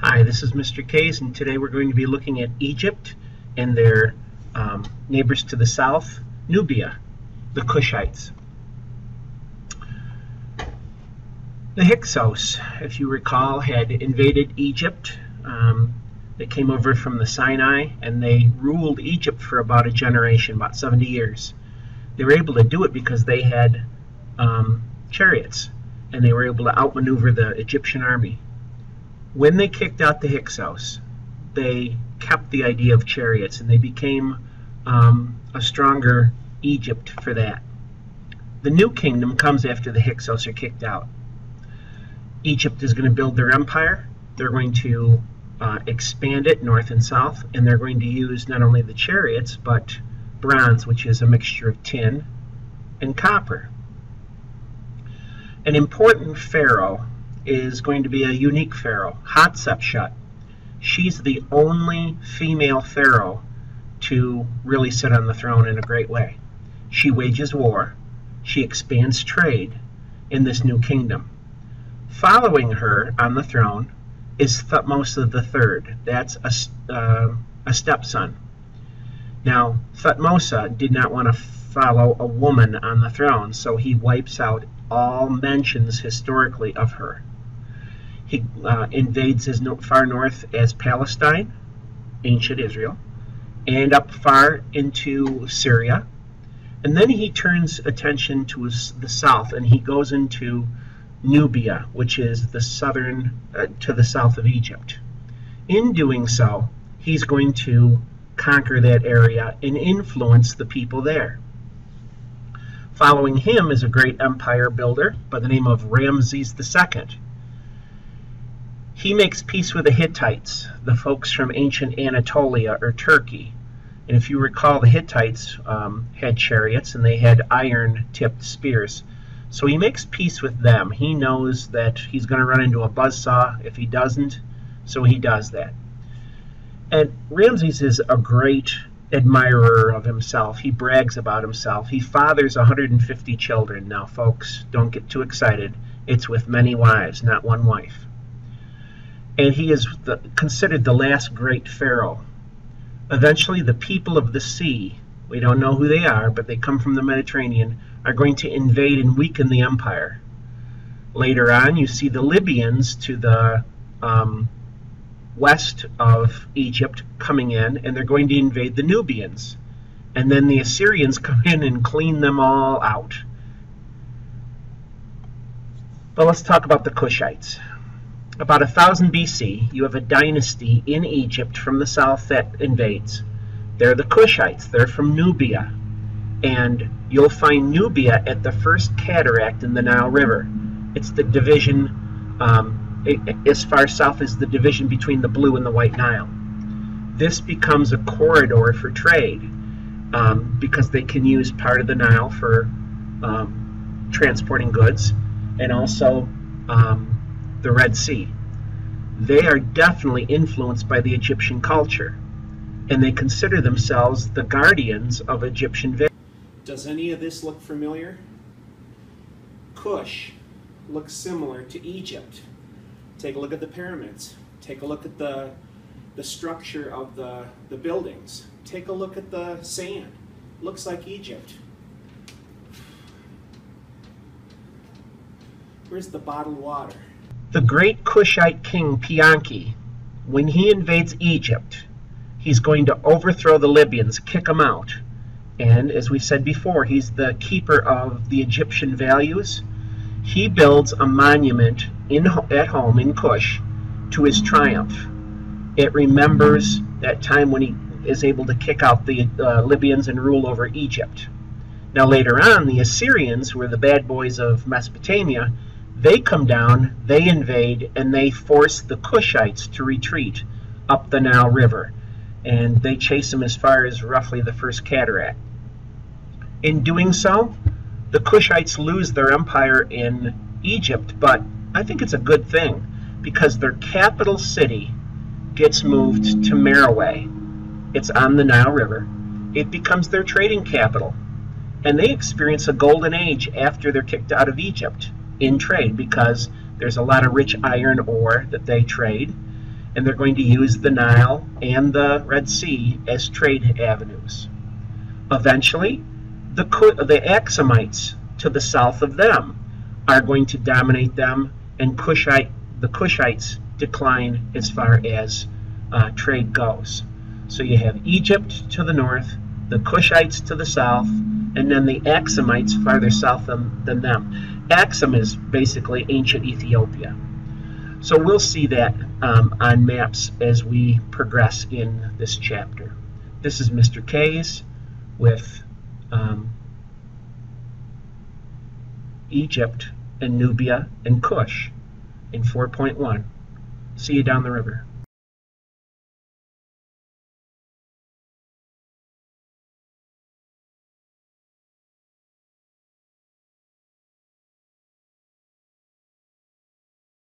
Hi, this is Mr. Case, and today we're going to be looking at Egypt and their neighbors to the south, Nubia, the Kushites. The Hyksos, if you recall, had invaded Egypt. They came over from the Sinai, and they ruled Egypt for about a generation, about 70 years. They were able to do it because they had chariots, and they were able to outmaneuver the Egyptian army. When they kicked out the Hyksos, they kept the idea of chariots, and they became a stronger Egypt for that. The new kingdom comes after the Hyksos are kicked out. Egypt is going to build their empire. They're going to expand it north and south, and they're going to use not only the chariots, but bronze, which is a mixture of tin and copper. An important pharaoh is going to be a unique pharaoh, Hatshepsut. She's the only female pharaoh to really sit on the throne in a great way. She wages war. She expands trade in this new kingdom. Following her on the throne is Thutmose III. That's a stepson. Now, Thutmose did not want to follow a woman on the throne, so he wipes out all mentions historically of her. He invades as far north as Palestine, ancient Israel, and up far into Syria. And then he turns attention to the south, and he goes into Nubia, which is the southern, to the south of Egypt. In doing so, he's going to conquer that area and influence the people there. Following him is a great empire builder by the name of Ramses II. He makes peace with the Hittites, the folks from ancient Anatolia or Turkey. And if you recall, the Hittites had chariots, and they had iron-tipped spears. So he makes peace with them. He knows that he's going to run into a buzzsaw if he doesn't, so he does that. And Ramses is a great admirer of himself. He brags about himself. He fathers 150 children. Now, folks, don't get too excited. It's with many wives, not one wife. And he is considered the last great pharaoh. Eventually, the people of the sea, we don't know who they are, but they come from the Mediterranean, are going to invade and weaken the empire. Later on, you see the Libyans to the west of Egypt coming in, and they're going to invade the Nubians. And then the Assyrians come in and clean them all out. But let's talk about the Kushites. About 1000 BC, you have a dynasty in Egypt from the south that invades. They're the Kushites. They're from Nubia. And you'll find Nubia at the first cataract in the Nile River. It's the division, as far south as the division between the Blue and the White Nile. This becomes a corridor for trade because they can use part of the Nile for transporting goods, and also the Red Sea. They are definitely influenced by the Egyptian culture, and they consider themselves the guardians of Egyptian values. Does any of this look familiar? Kush looks similar to Egypt. Take a look at the pyramids. Take a look at the structure of the buildings. Take a look at the sand. Looks like Egypt. Where's the bottled water? The great Kushite king Pianki, when he invades Egypt, he's going to overthrow the Libyans, kick them out. And as we said before, he's the keeper of the Egyptian values. He builds a monument at home in Kush to his triumph. It remembers that time when he is able to kick out the Libyans and rule over Egypt. Now later on, the Assyrians, who were the bad boys of Mesopotamia, they come down, they invade, and they force the Kushites to retreat up the Nile River. And they chase them as far as roughly the first cataract. In doing so, the Kushites lose their empire in Egypt, but I think it's a good thing because their capital city gets moved to Meroe. It's on the Nile River. It becomes their trading capital, and they experience a golden age after they're kicked out of Egypt in trade because there's a lot of rich iron ore that they trade, and they're going to use the Nile and the Red Sea as trade avenues. Eventually, the Axumites to the south of them are going to dominate them, and the Kushites decline as far as trade goes. So you have Egypt to the north, the Kushites to the south, and then the Axumites farther south than them. Axum is basically ancient Ethiopia. So we'll see that on maps as we progress in this chapter. This is Mr. K's with Egypt and Nubia and Kush in 4.1. See you down the river.